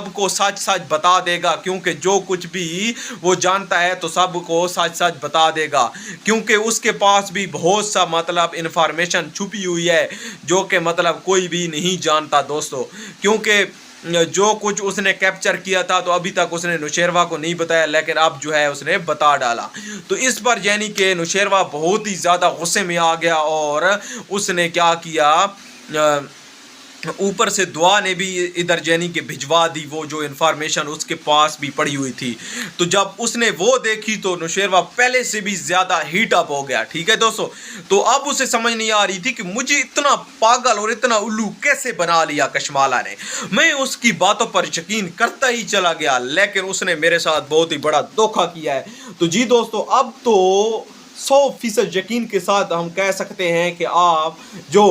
सबको सच सच बता देगा, क्योंकि जो कुछ भी वो जानता है तो सबको सच सच बता देगा, क्योंकि उसके पास भी बहुत सा मतलब इन्फॉर्मेशन छुपी हुई है जो कि मतलब कोई भी नहीं जानता दोस्तों। क्योंकि जो कुछ उसने कैप्चर किया था तो अभी तक उसने नौशेरवा को नहीं बताया, लेकिन अब जो है उसने बता डाला। तो इस पर यानी कि नौशेरवा बहुत ही ज़्यादा गुस्से में आ गया और उसने क्या किया, ऊपर से दुआ ने भी इधर जैनी के भिजवा दी वो जो इन्फॉर्मेशन उसके पास भी पड़ी हुई थी। तो जब उसने वो देखी तो नौशेरवा पहले से भी ज़्यादा हीट अप हो गया। ठीक है दोस्तों, तो अब उसे समझ नहीं आ रही थी कि मुझे इतना पागल और इतना उल्लू कैसे बना लिया कशमाला ने। मैं उसकी बातों पर यकीन करता ही चला गया, लेकिन उसने मेरे साथ बहुत ही बड़ा धोखा किया है। तो जी दोस्तों, अब तो 100% यकीन के साथ हम कह सकते हैं कि आप जो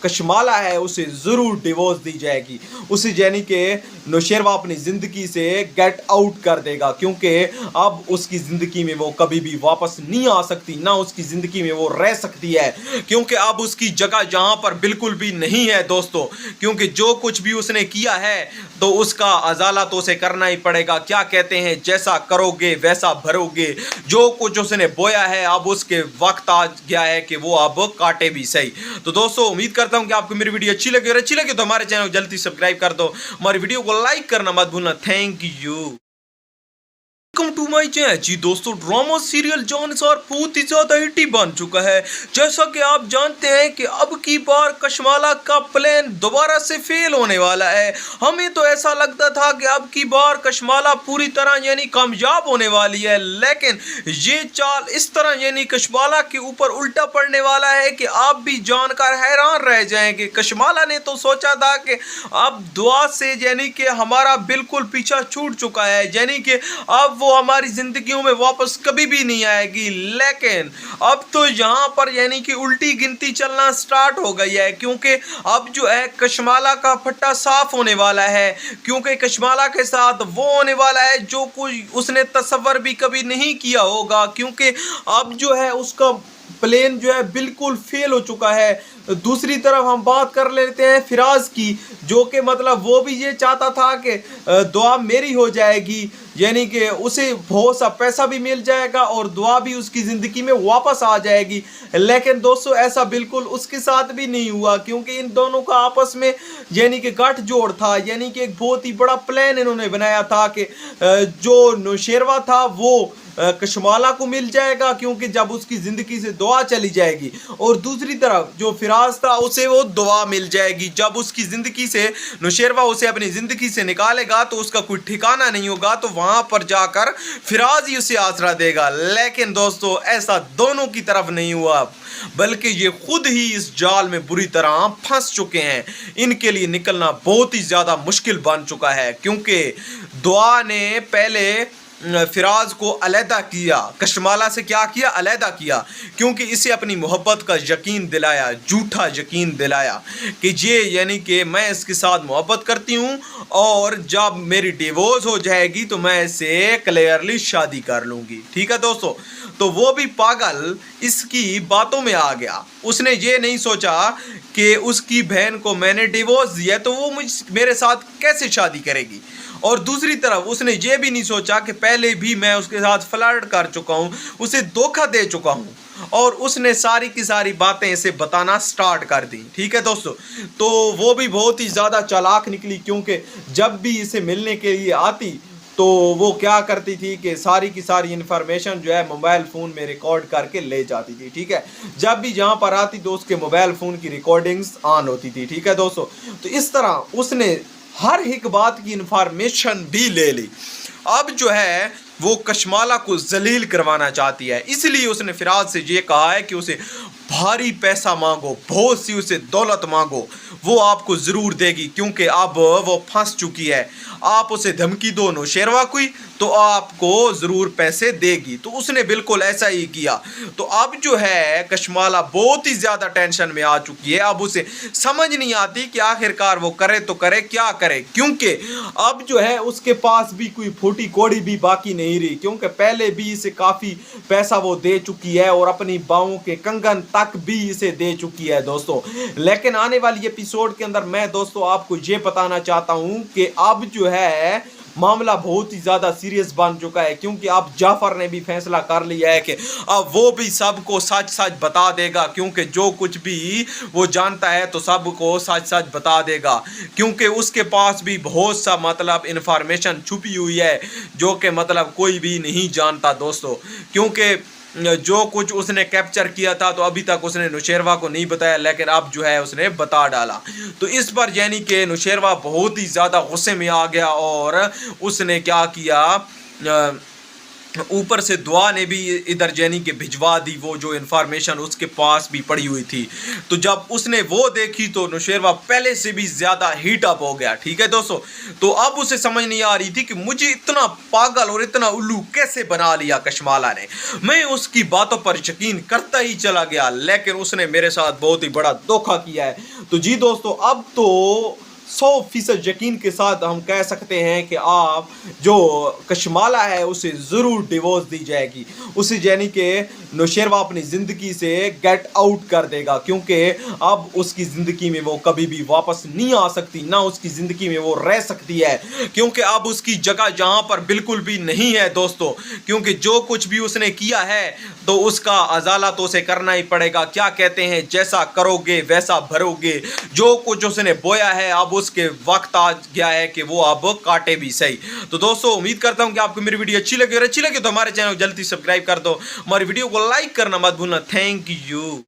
कशमाला है उसे ज़रूर डिवोर्स दी जाएगी। उसे यानी कि नौशेरवा अपनी ज़िंदगी से गेट आउट कर देगा, क्योंकि अब उसकी ज़िंदगी में वो कभी भी वापस नहीं आ सकती, ना उसकी ज़िंदगी में वो रह सकती है, क्योंकि अब उसकी जगह यहाँ पर बिल्कुल भी नहीं है दोस्तों। क्योंकि जो कुछ भी उसने किया है तो उसका अजाला तो उसे करना ही पड़ेगा। क्या कहते हैं, जैसा करोगे वैसा भरोगे। जो कुछ उसने बोया है अब उसके वक्त आ गया है कि वो अब काटे भी सही। तो दोस्तों, उम्मीद करता हूं कि आपको मेरी वीडियो अच्छी लगी, और अच्छी लगी तो हमारे चैनल को जल्दी सब्सक्राइब कर दो, हमारी वीडियो को लाइक करना मत भूलना। Thank you. Welcome to my channel. जी दोस्तों, ड्रामा सीरियल जान सर बहुत ही ज्यादा हिट बन चुका है। जैसा कि आप जानते हैं कि अब की बार कशमाला का प्लान दोबारा से फेल होने वाला है। हमें तो ऐसा लगता था कि अब की बार कशमाला पूरी तरह यानी कामयाब होने वाली है, लेकिन ये चाल इस तरह यानी कशमाला के ऊपर उल्टा पड़ने वाला है कि आप भी जानकर हैरान रह जाएंगे। कशमाला ने तो सोचा था कि अब दुआ से यानी कि हमारा बिल्कुल पीछा छूट चुका है, यानी कि अब वो हमारी जिंदगियों में वापस कभी भी नहीं आएगी, लेकिन अब तो यहाँ पर यानी कि उल्टी गिनती चलना स्टार्ट हो गई है। क्योंकि अब जो है कशमाला का फट्टा साफ होने वाला है, क्योंकि कशमाला के साथ वो होने वाला है जो कुछ उसने तसव्वुर भी कभी नहीं किया होगा। क्योंकि अब जो है उसका प्लेन जो है बिल्कुल फेल हो चुका है। दूसरी तरफ हम बात कर लेते हैं फिराज की, जो कि मतलब वो भी ये चाहता था कि दुआ मेरी हो जाएगी, यानी कि उसे बहुत सा पैसा भी मिल जाएगा और दुआ भी उसकी ज़िंदगी में वापस आ जाएगी। लेकिन दोस्तों, ऐसा बिल्कुल उसके साथ भी नहीं हुआ, क्योंकि इन दोनों का आपस में यानी कि गठजोड़ था, यानी कि एक बहुत ही बड़ा प्लान इन्होंने बनाया था कि जो नौशेरवा था वो कशमाला को मिल जाएगा, क्योंकि जब उसकी ज़िंदगी से दुआ चली जाएगी, और दूसरी तरफ जो फिराज था उसे वो दुआ मिल जाएगी। जब उसकी ज़िंदगी से नौशेरवा उसे अपनी ज़िंदगी से निकालेगा तो उसका कोई ठिकाना नहीं होगा, तो वहाँ पर जाकर फिराज ही उसे आसरा देगा। लेकिन दोस्तों, ऐसा दोनों की तरफ नहीं हुआ, बल्कि ये खुद ही इस जाल में बुरी तरह फंस चुके हैं। इनके लिए निकलना बहुत ही ज़्यादा मुश्किल बन चुका है, क्योंकि दुआ ने पहले फिराज को अलहदा किया, कशमाला से क्या किया, अलहदा किया, क्योंकि इसे अपनी मोहब्बत का यकीन दिलाया, झूठा यकीन दिलाया कि ये यानी कि मैं इसके साथ मोहब्बत करती हूँ और जब मेरी डिवोर्स हो जाएगी तो मैं इससे क्लियरली शादी कर लूँगी। ठीक है दोस्तों, तो वो भी पागल इसकी बातों में आ गया। उसने ये नहीं सोचा कि उसकी बहन को मैंने डिवोर्स दिया तो वो मेरे साथ कैसे शादी करेगी, और दूसरी तरफ उसने ये भी नहीं सोचा कि पहले भी मैं उसके साथ फ्लर्ट कर चुका हूँ, उसे धोखा दे चुका हूँ, और उसने सारी की सारी बातें इसे बताना स्टार्ट कर दी। ठीक है दोस्तों, तो वो भी बहुत ही ज़्यादा चालाक निकली, क्योंकि जब भी इसे मिलने के लिए आती तो वो क्या करती थी कि सारी की सारी इन्फॉर्मेशन जो है मोबाइल फ़ोन में रिकॉर्ड करके ले जाती थी। ठीक है, जब भी जहाँ पर आती तो उसके मोबाइल फ़ोन की रिकॉर्डिंग्स ऑन होती थी। ठीक है दोस्तों, तो इस तरह उसने हर एक बात की इन्फॉर्मेशन भी ले ली। अब जो है वो कशमाला को जलील करवाना चाहती है, इसलिए उसने फिराज से ये कहा है कि उसे भारी पैसा मांगो, बहुत सी उसे दौलत मांगो, वो आपको ज़रूर देगी, क्योंकि अब वो फंस चुकी है। आप उसे धमकी दो नौशेरवा की तो आपको ज़रूर पैसे देगी। तो उसने बिल्कुल ऐसा ही किया। तो अब जो है कशमाला बहुत ही ज़्यादा टेंशन में आ चुकी है। अब उसे समझ नहीं आती कि आखिरकार वो करे तो करे क्या करे, क्योंकि अब जो है उसके पास भी कोई फूटी कौड़ी भी बाकी नहीं रही, क्योंकि पहले भी इसे काफ़ी पैसा वो दे चुकी है और अपनी बाहों के कंगन तक तक भी इसे दे चुकी है दोस्तों। लेकिन आने वाली एपिसोड के अंदर मैं दोस्तों आपको ये बताना चाहता हूं कि अब जो है मामला बहुत ही ज़्यादा सीरियस बन चुका है, क्योंकि अब जाफर ने भी फैसला कर लिया है कि अब वो भी सबको सच सच बता देगा, क्योंकि जो कुछ भी वो जानता है तो सबको सच सच बता देगा, क्योंकि उसके पास भी बहुत सा मतलब इन्फॉर्मेशन छुपी हुई है जो कि मतलब कोई भी नहीं जानता दोस्तों। क्योंकि जो कुछ उसने कैप्चर किया था तो अभी तक उसने नौशेरवा को नहीं बताया, लेकिन अब जो है उसने बता डाला। तो इस पर यानी कि नौशेरवा बहुत ही ज़्यादा गुस्से में आ गया और उसने क्या किया, ऊपर से दुआ ने भी इधर यानी कि भिजवा दी वो जो इन्फॉर्मेशन उसके पास भी पड़ी हुई थी। तो जब उसने वो देखी तो नौशेरवा पहले से भी ज़्यादा हीट अप हो गया, ठीक है दोस्तों। तो अब उसे समझ नहीं आ रही थी कि मुझे इतना पागल और इतना उल्लू कैसे बना लिया कशमाला ने। मैं उसकी बातों पर यकीन करता ही चला गया, लेकिन उसने मेरे साथ बहुत ही बड़ा धोखा किया है। तो जी दोस्तों, अब तो 100% यकीन के साथ हम कह सकते हैं कि आप जो कशमाला है उसे ज़रूर डिवोर्स दी जाएगी, उसे यानी कि नौशेरवा अपनी ज़िंदगी से गेट आउट कर देगा, क्योंकि अब उसकी ज़िंदगी में वो कभी भी वापस नहीं आ सकती, ना उसकी ज़िंदगी में वो रह सकती है, क्योंकि अब उसकी जगह यहाँ पर बिल्कुल भी नहीं है दोस्तों। क्योंकि जो कुछ भी उसने किया है तो उसका अजाला तो उसे करना ही पड़ेगा। क्या कहते हैं, जैसा करोगे वैसा भरोगे। जो कुछ उसने बोया है अब उसके वक्त आ गया है कि वो अब काटे भी सही। तो दोस्तों, उम्मीद करता हूं कि आपको मेरी वीडियो अच्छी लगी, और अच्छी लगी तो हमारे चैनल को जल्दी सब्सक्राइब कर दो, हमारी वीडियो को लाइक करना मत भूलना। Thank you.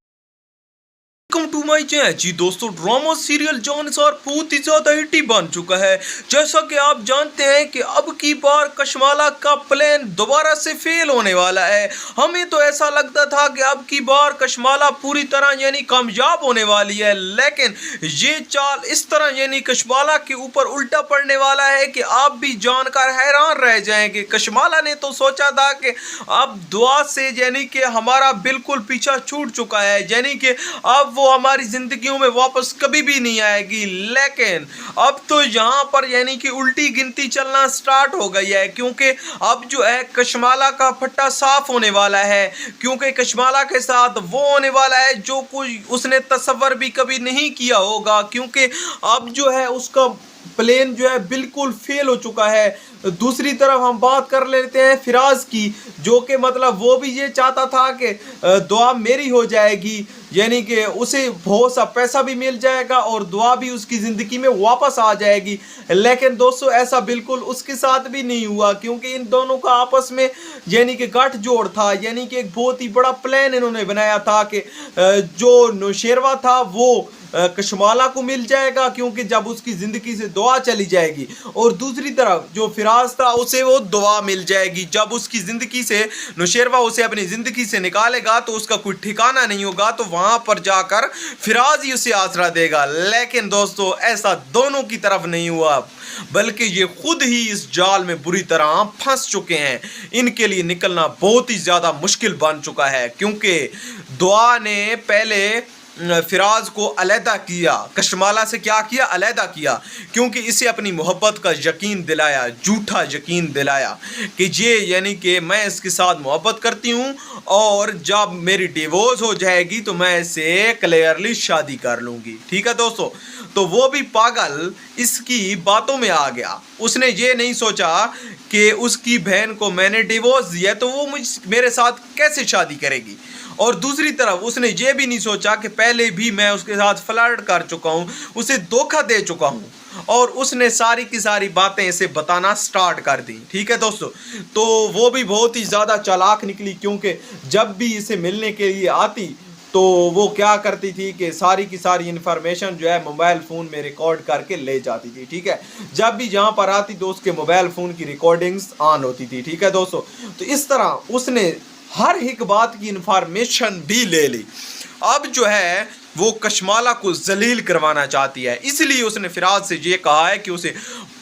Welcome to my channel. जी दोस्तों, ड्रामा सीरियल जानसार बहुत ही ज्यादा हिट बन चुका है। जैसा कि आप जानते हैं कि अब की बार कशमाला का प्लान दोबारा से फेल होने वाला है। हमें तो ऐसा लगता था कि अब की बार कशमाला पूरी तरह यानी कामयाब होने वाली है, लेकिन ये चाल इस तरह यानी कशमाला के ऊपर उल्टा पड़ने वाला है कि आप भी जानकर हैरान रह जाएंगे। कशमाला ने तो सोचा था कि अब दुआ से यानी कि हमारा बिल्कुल पीछा छूट चुका है, यानी कि अब वो हमारी जिंदगियों में वापस कभी भी नहीं आएगी, लेकिन अब तो यहाँ पर यानी कि उल्टी गिनती चलना स्टार्ट हो गई है, क्योंकि अब जो है कशमाला का फट्टा साफ होने वाला है, क्योंकि कशमाला के साथ वो होने वाला है जो कुछ उसने तसव्वुर भी कभी नहीं किया होगा, क्योंकि अब जो है उसका प्लेन जो है बिल्कुल फेल हो चुका है। दूसरी तरफ हम बात कर लेते हैं फिराज की, जो कि मतलब वो भी ये चाहता था कि दुआ मेरी हो जाएगी, यानी कि उसे बहुत सा पैसा भी मिल जाएगा और दुआ भी उसकी ज़िंदगी में वापस आ जाएगी। लेकिन दोस्तों, ऐसा बिल्कुल उसके साथ भी नहीं हुआ, क्योंकि इन दोनों का आपस में यानी कि गठजोड़ था, यानी कि एक बहुत ही बड़ा प्लान इन्होंने बनाया था कि जो नौशेरवा था वो कशमाला को मिल जाएगा, क्योंकि जब उसकी ज़िंदगी से दुआ चली जाएगी, और दूसरी तरफ जो फिराज था उसे वो दुआ मिल जाएगी। जब उसकी ज़िंदगी से नौशेरवा उसे अपनी ज़िंदगी से निकालेगा तो उसका कोई ठिकाना नहीं होगा, तो वहाँ पर जाकर फिराज ही उसे आसरा देगा। लेकिन दोस्तों, ऐसा दोनों की तरफ नहीं हुआ, बल्कि ये खुद ही इस जाल में बुरी तरह फंस चुके हैं। इनके लिए निकलना बहुत ही ज़्यादा मुश्किल बन चुका है, क्योंकि दुआ ने पहले फिराज को अलहदा किया, कशमाला से क्या किया, अलहदा किया, क्योंकि इसे अपनी मोहब्बत का यकीन दिलाया, झूठा यकीन दिलाया कि ये यानी कि मैं इसके साथ मोहब्बत करती हूँ और जब मेरी डिवोर्स हो जाएगी तो मैं इससे क्लियरली शादी कर लूँगी। ठीक है दोस्तों, तो वो भी पागल इसकी बातों में आ गया। उसने ये नहीं सोचा कि उसकी बहन को मैंने डिवोर्स दिया तो वो मेरे साथ कैसे शादी करेगी, और दूसरी तरफ उसने ये भी नहीं सोचा कि पहले भी मैं उसके साथ फ्लर्ट कर चुका हूँ, उसे धोखा दे चुका हूँ, और उसने सारी की सारी बातें इसे बताना स्टार्ट कर दी। ठीक है दोस्तों, तो वो भी बहुत ही ज़्यादा चालाक निकली, क्योंकि जब भी इसे मिलने के लिए आती तो वो क्या करती थी कि सारी की सारी इन्फॉर्मेशन जो है मोबाइल फ़ोन में रिकॉर्ड करके ले जाती थी। ठीक है, जब भी जहाँ पर आती तो उसके मोबाइल फ़ोन की रिकॉर्डिंग्स ऑन होती थी। ठीक है दोस्तों, तो इस तरह उसने हर एक बात की इन्फॉर्मेशन भी ले ली। अब जो है वो कशमाला को जलील करवाना चाहती है, इसलिए उसने फिराज से ये कहा है कि उसे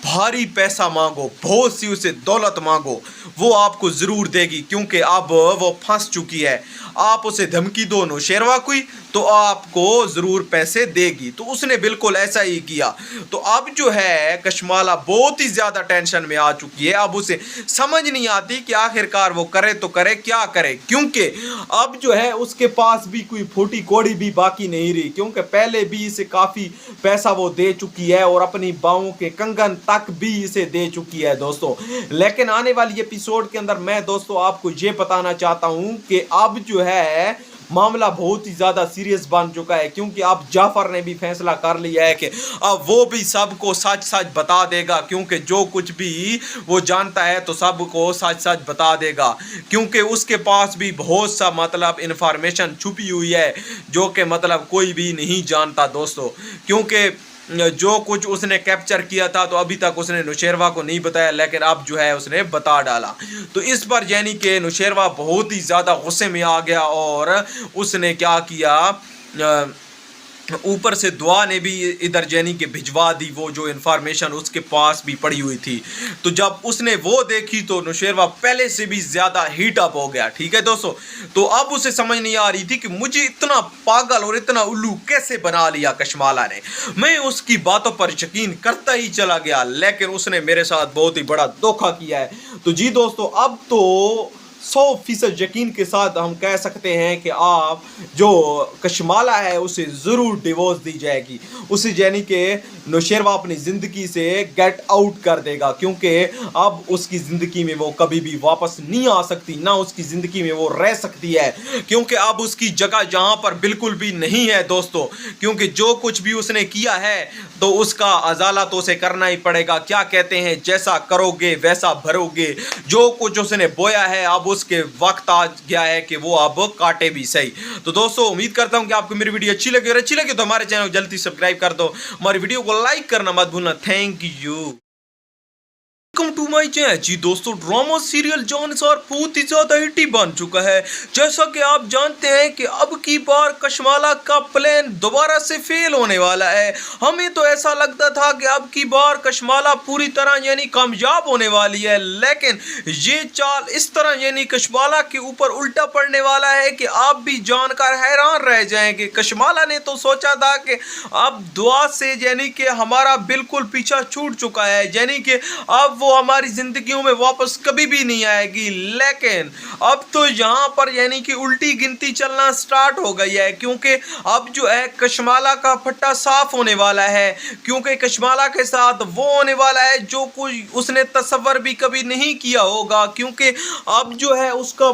भारी पैसा मांगो, बहुत सी उसे दौलत मांगो, वो आपको ज़रूर देगी, क्योंकि अब वो फंस चुकी है। आप उसे धमकी दो नौशेरवा कोई तो आपको ज़रूर पैसे देगी। तो उसने बिल्कुल ऐसा ही किया। तो अब जो है कशमाला बहुत ही ज़्यादा टेंशन में आ चुकी है। अब उसे समझ नहीं आती कि आखिरकार वो करे तो करे क्या करे, क्योंकि अब जो है उसके पास भी कोई फूटी कौड़ी भी बाकी नहीं रही, क्योंकि पहले भी इसे काफ़ी पैसा वो दे चुकी है और अपनी बाहों के कंगन तक भी इसे दे चुकी है दोस्तों। लेकिन आने वाली एपिसोड के अंदर मैं दोस्तों आपको ये बताना चाहता हूँ कि अब जो है मामला बहुत ही ज़्यादा सीरियस बन चुका है, क्योंकि अब जाफर ने भी फैसला कर लिया है कि अब वो भी सबको सच सच बता देगा, क्योंकि जो कुछ भी वो जानता है तो सबको सच सच बता देगा, क्योंकि उसके पास भी बहुत सा मतलब इन्फॉर्मेशन छुपी हुई है जो कि मतलब कोई भी नहीं जानता दोस्तों। क्योंकि जो कुछ उसने कैप्चर किया था तो अभी तक उसने नौशेरवा को नहीं बताया, लेकिन अब जो है उसने बता डाला। तो इस पर यानी कि नौशेरवा बहुत ही ज़्यादा गुस्से में आ गया और उसने क्या किया, ऊपर से दुआ ने भी इधर जैनी के भिजवा दी वो जो इन्फॉर्मेशन उसके पास भी पड़ी हुई थी। तो जब उसने वो देखी तो नौशेरवा पहले से भी ज़्यादा हीट अप हो गया, ठीक है दोस्तों। तो अब उसे समझ नहीं आ रही थी कि मुझे इतना पागल और इतना उल्लू कैसे बना लिया कशमाला ने। मैं उसकी बातों पर यकीन करता ही चला गया, लेकिन उसने मेरे साथ बहुत ही बड़ा धोखा किया है। तो जी दोस्तों, अब तो 100% यकीन के साथ हम कह सकते हैं कि आप जो कशमाला है उसे ज़रूर डिवोर्स दी जाएगी। उसे यानी कि नौशेरवा अपनी ज़िंदगी से गेट आउट कर देगा, क्योंकि अब उसकी ज़िंदगी में वो कभी भी वापस नहीं आ सकती, ना उसकी ज़िंदगी में वो रह सकती है, क्योंकि अब उसकी जगह यहाँ पर बिल्कुल भी नहीं है दोस्तों। क्योंकि जो कुछ भी उसने किया है तो उसका अजाला तो उसे करना ही पड़ेगा। क्या कहते हैं, जैसा करोगे वैसा भरोगे। जो कुछ उसने बोया है अब उसके वक्त आ गया है कि वो अब काटे भी सही। तो दोस्तों, उम्मीद करता हूं कि आपको मेरी वीडियो अच्छी लगी, और अच्छी लगी तो हमारे चैनल को जल्दी सब्सक्राइब कर दो, हमारी वीडियो को लाइक करना मत भूलना। Thank you. Welcome to my channel. जी दोस्तों, ड्रामा सीरियल जानसार बहुत ही ज्यादा हिट बन चुका है। जैसा कि आप जानते हैं कि अब की बार कशमाला का प्लान दोबारा से फेल होने वाला है। हमें तो ऐसा लगता था कि अब की बार कशमाला पूरी तरह यानी कामयाब होने वाली है, लेकिन ये चाल इस तरह यानी कशमाला के ऊपर उल्टा पड़ने वाला है कि आप भी जानकर हैरान रह जाएंगे। कशमाला ने तो सोचा था कि अब दुआ से यानी कि हमारा बिल्कुल पीछा छूट चुका है, यानी कि अब वो हमारी जिंदगियों में वापस कभी भी नहीं आएगी, लेकिन अब तो यहाँ पर यानी कि उल्टी गिनती चलना स्टार्ट हो गई है, क्योंकि अब जो है कशमाला का फट्टा साफ होने वाला है। क्योंकि कशमाला के साथ वो होने वाला है जो कुछ उसने तसव्वुर भी कभी नहीं किया होगा, क्योंकि अब जो है उसका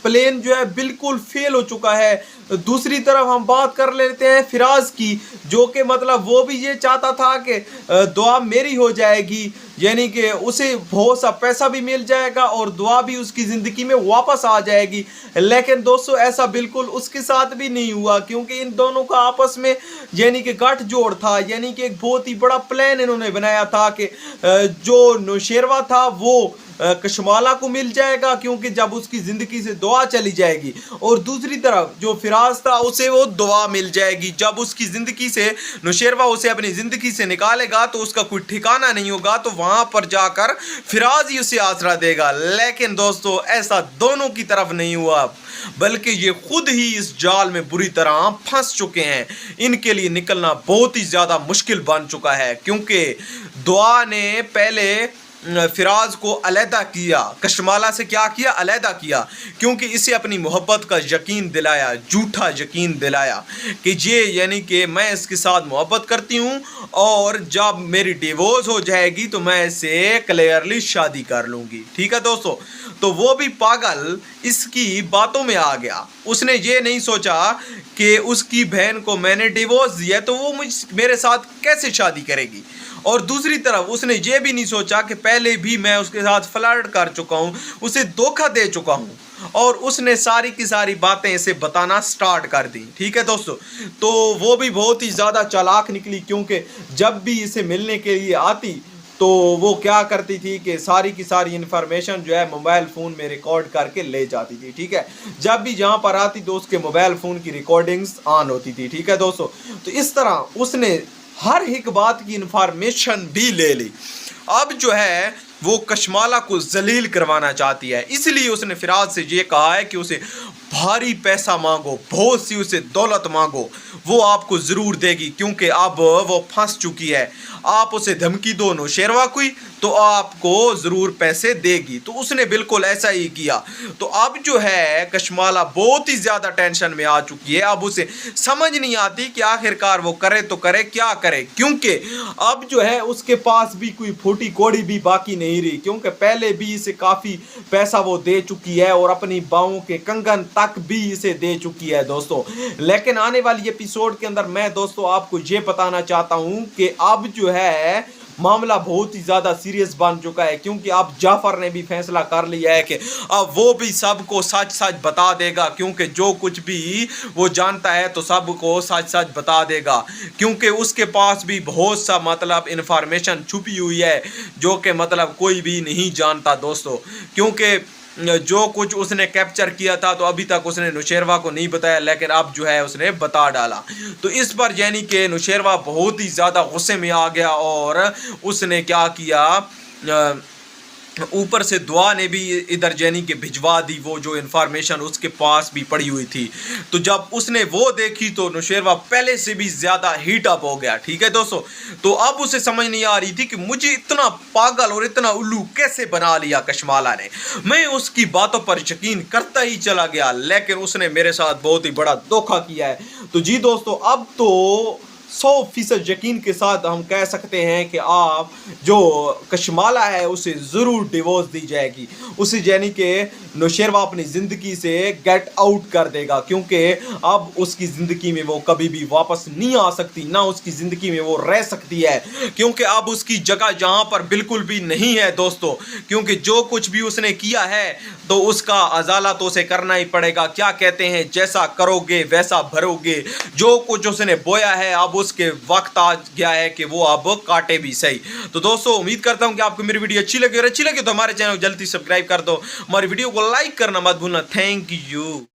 प्लेन जो है बिल्कुल फेल हो चुका है। दूसरी तरफ हम बात कर लेते हैं फिराज की, जो कि मतलब वो भी ये चाहता था कि दुआ मेरी हो जाएगी, यानी कि उसे बहुत सा पैसा भी मिल जाएगा और दुआ भी उसकी ज़िंदगी में वापस आ जाएगी। लेकिन दोस्तों, ऐसा बिल्कुल उसके साथ भी नहीं हुआ, क्योंकि इन दोनों का आपस में यानी कि गठजोड़ था, यानी कि एक बहुत ही बड़ा प्लान इन्होंने बनाया था कि जो नौशेरवा था वो कशमाला को मिल जाएगा, क्योंकि जब उसकी ज़िंदगी से दुआ चली जाएगी, और दूसरी तरफ जो फिराज था उसे वो दुआ मिल जाएगी। जब उसकी ज़िंदगी से नौशेरवा उसे अपनी ज़िंदगी से निकालेगा तो उसका कोई ठिकाना नहीं होगा, तो वहाँ पर जाकर फिराज ही उसे आसरा देगा। लेकिन दोस्तों, ऐसा दोनों की तरफ नहीं हुआ, बल्कि ये खुद ही इस जाल में बुरी तरह फंस चुके हैं। इनके लिए निकलना बहुत ही ज़्यादा मुश्किल बन चुका है, क्योंकि दुआ ने पहले फिराज को अलहदा किया, कशमाला से क्या किया, अलहदा किया, क्योंकि इसे अपनी मोहब्बत का यकीन दिलाया, झूठा यकीन दिलाया कि ये यानी कि मैं इसके साथ मोहब्बत करती हूँ और जब मेरी डिवोर्स हो जाएगी तो मैं इससे क्लियरली शादी कर लूँगी। ठीक है दोस्तों, तो वो भी पागल इसकी बातों में आ गया। उसने ये नहीं सोचा कि उसकी बहन को मैंने डिवोर्स दिया तो वो मेरे साथ कैसे शादी करेगी, और दूसरी तरफ उसने ये भी नहीं सोचा कि पहले भी मैं उसके साथ फ्लर्ट कर चुका हूँ, उसे धोखा दे चुका हूँ, और उसने सारी की सारी बातें इसे बताना स्टार्ट कर दी। ठीक है दोस्तों, तो वो भी बहुत ही ज़्यादा चालाक निकली, क्योंकि जब भी इसे मिलने के लिए आती तो वो क्या करती थी कि सारी की सारी इन्फॉर्मेशन जो है मोबाइल फ़ोन में रिकॉर्ड करके ले जाती थी। ठीक है, जब भी जहाँ पर आती तो उसके मोबाइल फ़ोन की रिकॉर्डिंग्स ऑन होती थी। ठीक है दोस्तों, तो इस तरह उसने हर एक बात की इन्फॉर्मेशन भी ले ली। अब जो है वो कशमाला को जलील करवाना चाहती है। इसलिए उसने फिराज से ये कहा है कि उसे भारी पैसा मांगो, बहुत सी उसे दौलत मांगो, वो आपको ज़रूर देगी, क्योंकि अब वो फंस चुकी है। आप उसे धमकी दो नौशेरवा कोई तो आपको ज़रूर पैसे देगी। तो उसने बिल्कुल ऐसा ही किया। तो अब जो है कशमाला बहुत ही ज़्यादा टेंशन में आ चुकी है। अब उसे समझ नहीं आती कि आखिरकार वो करे तो करे क्या करे, क्योंकि अब जो है उसके पास भी कोई फूटी कौड़ी भी बाकी नहीं रही, क्योंकि पहले भी इसे काफ़ी पैसा वो दे चुकी है और अपनी बाहों के कंगन तक भी इसे दे चुकी है दोस्तों। लेकिन आने वाली एपिसोड के अंदर मैं दोस्तों आपको ये बताना चाहता हूँ कि अब जो है मामला बहुत ही ज़्यादा सीरियस बन चुका है, क्योंकि अब जाफर ने भी फैसला कर लिया है कि अब वो भी सबको सच सच बता देगा, क्योंकि जो कुछ भी वो जानता है तो सबको सच सच बता देगा, क्योंकि उसके पास भी बहुत सा मतलब इन्फॉर्मेशन छुपी हुई है जो कि मतलब कोई भी नहीं जानता दोस्तों। क्योंकि जो कुछ उसने कैप्चर किया था तो अभी तक उसने नौशेरवा को नहीं बताया, लेकिन अब जो है उसने बता डाला। तो इस पर यानी कि नौशेरवा बहुत ही ज़्यादा गुस्से में आ गया और उसने क्या किया, ऊपर से दुआ ने भी इधर यानी कि भिजवा दी वो जो इन्फॉर्मेशन उसके पास भी पड़ी हुई थी। तो जब उसने वो देखी तो नौशेरवा पहले से भी ज़्यादा हीट अप हो गया। ठीक है दोस्तों, तो अब उसे समझ नहीं आ रही थी कि मुझे इतना पागल और इतना उल्लू कैसे बना लिया कशमाला ने। मैं उसकी बातों पर यकीन करता ही चला गया, लेकिन उसने मेरे साथ बहुत ही बड़ा धोखा किया है। तो जी दोस्तों, अब तो 100% यकीन के साथ हम कह सकते हैं कि आप जो कशमाला है उसे ज़रूर डिवोर्स दी जाएगी। उसे यानी कि नौशेरवा अपनी ज़िंदगी से गेट आउट कर देगा, क्योंकि अब उसकी ज़िंदगी में वो कभी भी वापस नहीं आ सकती, ना उसकी ज़िंदगी में वो रह सकती है, क्योंकि अब उसकी जगह यहाँ पर बिल्कुल भी नहीं है दोस्तों। क्योंकि जो कुछ भी उसने किया है तो उसका अजाला तो उसे करना ही पड़ेगा। क्या कहते हैं, जैसा करोगे वैसा भरोगे। जो कुछ उसने बोया है अब उसके वक्त आ गया है कि वो अब काटे भी सही। तो दोस्तों, उम्मीद करता हूं कि आपको मेरी वीडियो अच्छी लगी, और अच्छी लगी तो हमारे चैनल को जल्दी सब्सक्राइब कर दो, हमारी वीडियो को लाइक करना मत भूलना। Thank you.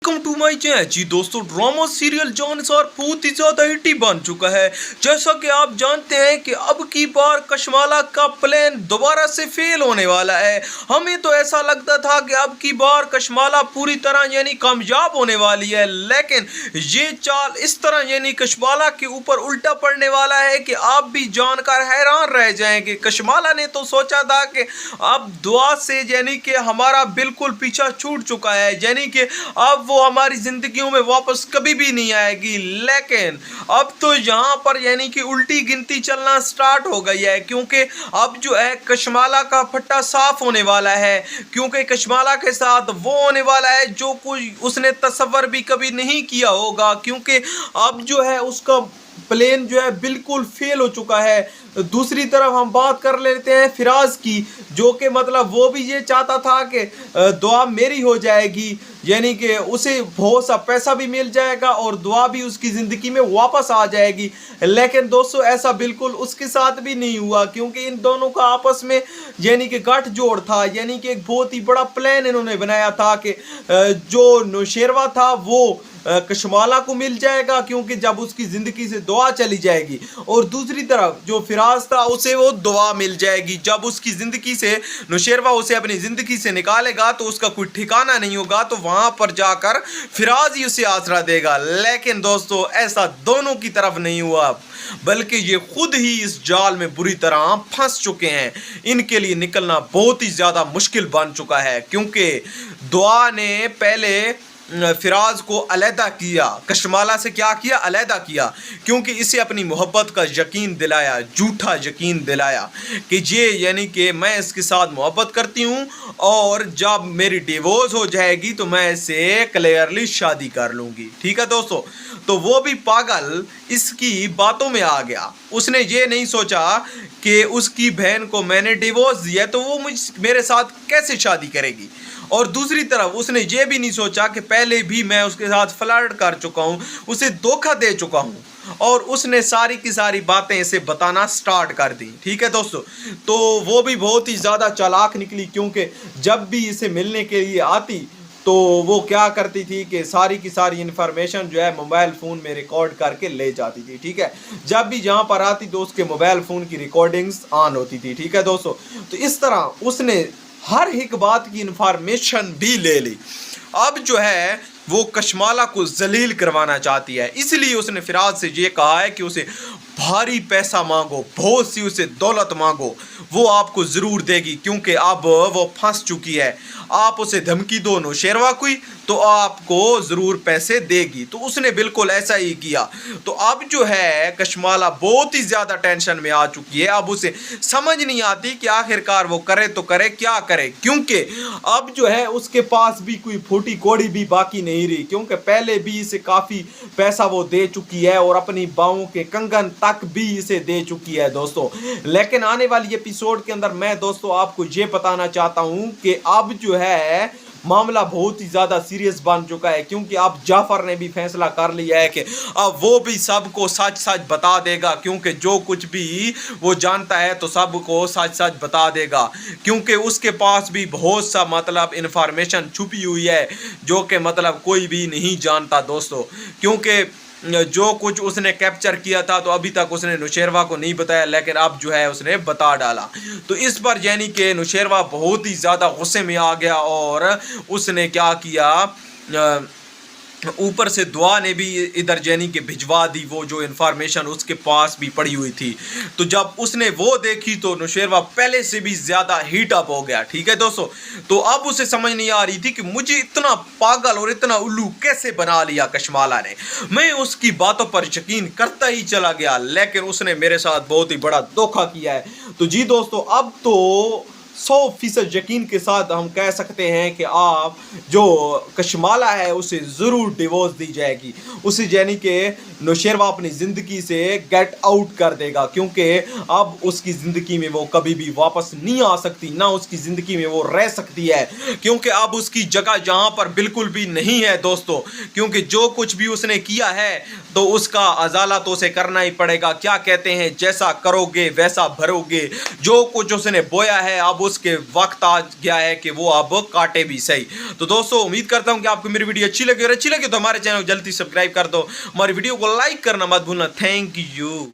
Welcome to my channel. जी दोस्तों, ड्रामा सीरियल जानसार बहुत ही ज्यादा हिट बन चुका है। जैसा कि आप जानते हैं कि अब की बार कशमाला का प्लान दोबारा से फेल होने वाला है। हमें तो ऐसा लगता था कि अब की बार कशमाला पूरी तरह यानी कामयाब होने वाली है, लेकिन ये चाल इस तरह यानी कशमाला के ऊपर उल्टा पड़ने वाला है कि आप भी जानकर हैरान रह जाएंगे। कशमाला ने तो सोचा था कि अब दुआ से यानी कि हमारा बिल्कुल पीछा छूट चुका है, यानी कि अब वो हमारी जिंदगियों में वापस कभी भी नहीं आएगी, लेकिन अब तो यहाँ पर यानी कि उल्टी गिनती चलना स्टार्ट हो गई है, क्योंकि अब जो है कशमाला का फट्टा साफ होने वाला है, क्योंकि कशमाला के साथ वो होने वाला है जो कुछ उसने तसव्वुर भी कभी नहीं किया होगा, क्योंकि अब जो है उसका प्लेन जो है बिल्कुल फेल हो चुका है। दूसरी तरफ हम बात कर लेते हैं फिराज की, जो कि मतलब वो भी ये चाहता था कि दुआ मेरी हो जाएगी, यानी कि उसे बहुत सा पैसा भी मिल जाएगा और दुआ भी उसकी ज़िंदगी में वापस आ जाएगी। लेकिन दोस्तों, ऐसा बिल्कुल उसके साथ भी नहीं हुआ, क्योंकि इन दोनों का आपस में यानी कि गठजोड़ था, यानी कि एक बहुत ही बड़ा प्लान इन्होंने बनाया था कि जो नौशेरवा था वो कशमाला को मिल जाएगा, क्योंकि जब उसकी ज़िंदगी से दुआ चली जाएगी, और दूसरी तरफ जो फिराज था उसे वो दुआ मिल जाएगी। जब उसकी ज़िंदगी से नौशेरवा उसे अपनी ज़िंदगी से निकालेगा तो उसका कोई ठिकाना नहीं होगा, तो वहाँ पर जाकर फिराज ही उसे आसरा देगा। लेकिन दोस्तों, ऐसा दोनों की तरफ नहीं हुआ, बल्कि ये खुद ही इस जाल में बुरी तरह फंस चुके हैं। इनके लिए निकलना बहुत ही ज़्यादा मुश्किल बन चुका है, क्योंकि दुआ ने पहले फिराज को अलहदा किया, कशमाला से क्या किया, अलहदा किया, क्योंकि इसे अपनी मोहब्बत का यकीन दिलाया, झूठा यकीन दिलाया कि ये यानी कि मैं इसके साथ मोहब्बत करती हूँ और जब मेरी डिवोर्स हो जाएगी तो मैं इससे क्लियरली शादी कर लूँगी। ठीक है दोस्तों, तो वो भी पागल इसकी बातों में आ गया। उसने ये नहीं सोचा कि उसकी बहन को मैंने डिवोर्स दिया तो वो मेरे साथ कैसे शादी करेगी, और दूसरी तरफ उसने ये भी नहीं सोचा कि पहले भी मैं उसके साथ फ्लर्ट कर चुका हूँ, उसे धोखा दे चुका हूँ, और उसने सारी की सारी बातें इसे बताना स्टार्ट कर दी। ठीक है दोस्तों, तो वो भी बहुत ही ज़्यादा चालाक निकली, क्योंकि जब भी इसे मिलने के लिए आती تو وہ کیا کرتی تھی کہ ساری کی ساری انفارمیشن جو ہے موبائل فون میں ریکارڈ کر کے لے جاتی تھی، ٹھیک ہے. جب بھی جہاں پر آتی تو اس کے موبائل فون کی ریکارڈنگز آن ہوتی تھی، ٹھیک ہے دوستو. تو اس طرح اس نے ہر ایک بات کی انفارمیشن بھی لے لی. اب جو ہے وہ کشمالہ کو ذلیل کروانا چاہتی ہے، اس لیے اس نے فراز سے یہ کہا ہے کہ اسے بھاری پیسہ مانگو، بہت سی اسے دولت مانگو، وہ آپ کو ضرور دے گی، کیونکہ اب وہ پھنس چکی ہے. آپ اسے دھمکی دو نوشیروہ کوئی تو آپ کو ضرور پیسے دے گی. تو اس نے بالکل ایسا ہی کیا. تو اب جو ہے کشمالہ بہت ہی زیادہ ٹینشن میں آ چکی ہے. اب اسے سمجھ نہیں آتی کہ آخر کار وہ کرے تو کرے کیا کرے، کیونکہ اب جو ہے اس کے پاس بھی کوئی پھوٹی کوڑی بھی باقی نہیں رہی، کیونکہ پہلے بھی اسے کافی پیسہ وہ دے چکی ہے اور اپنی باؤں کے کنگن تک بھی اسے دے چکی ہے دوستو. لیکن آنے والی ایپیسوڈ کے اندر میں دوستو آپ کو یہ بتانا چاہتا ہوں کہ اب جو ہے معاملہ بہت ہی زیادہ سیریس بن چکا ہے، کیونکہ اب جعفر نے بھی فیصلہ کر لیا ہے کہ اب وہ بھی سب کو سچ سچ بتا دے گا، کیونکہ جو کچھ بھی وہ جانتا ہے تو سب کو سچ سچ بتا دے گا، کیونکہ اس کے پاس بھی بہت سا مطلب انفارمیشن چھپی ہوئی ہے جو کہ مطلب کوئی بھی نہیں جانتا دوستو. کیونکہ جو کچھ اس نے کیپچر کیا تھا تو ابھی تک اس نے نوشیروہ کو نہیں بتایا، لیکن اب جو ہے اس نے بتا ڈالا. تو اس پر یعنی کہ نوشیروہ بہت ہی زیادہ غصے میں آ گیا اور اس نے کیا کیا، اوپر سے دعا نے بھی ادھر جینی کے بھجوا دی وہ جو انفارمیشن اس کے پاس بھی پڑی ہوئی تھی. تو جب اس نے وہ دیکھی تو نوشیروہ پہلے سے بھی زیادہ ہیٹ اپ ہو گیا، ٹھیک ہے دوستو. تو اب اسے سمجھ نہیں آ رہی تھی کہ مجھے اتنا پاگل اور اتنا الو کیسے بنا لیا کشمالہ نے. میں اس کی باتوں پر یقین کرتا ہی چلا گیا، لیکن اس نے میرے ساتھ بہت ہی بڑا دھوکہ کیا ہے. تو جی دوستو اب تو 100% یقین کے ساتھ ہم کہہ سکتے ہیں کہ آپ جو کشمالہ ہے اسے ضرور ڈیورس دی جائے گی. اسے یعنی کہ نوشیروہ اپنی زندگی سے گیٹ آؤٹ کر دے گا، کیونکہ اب اس کی زندگی میں وہ کبھی بھی واپس نہیں آ سکتی، نہ اس کی زندگی میں وہ رہ سکتی ہے، کیونکہ اب اس کی جگہ جہاں پر بالکل بھی نہیں ہے دوستو. کیونکہ جو کچھ بھی اس نے کیا ہے تو اس کا ازالہ تو اسے کرنا ہی پڑے گا. کیا کہتے ہیں، جیسا کرو گے ویسا بھرو گے. جو کچھ اس نے بویا ہے اب اس کے وقت آ گیا ہے کہ وہ اب کاٹے بھی صحیح. تو دوستو امید کرتا ہوں کہ آپ کو میری ویڈیو اچھی لگی، اور اچھی لگی تو ہمارے چینل کو جلدی سبسکرائب کر دو، ہماری ویڈیو کو لائک کرنا مت بھولنا. Thank you.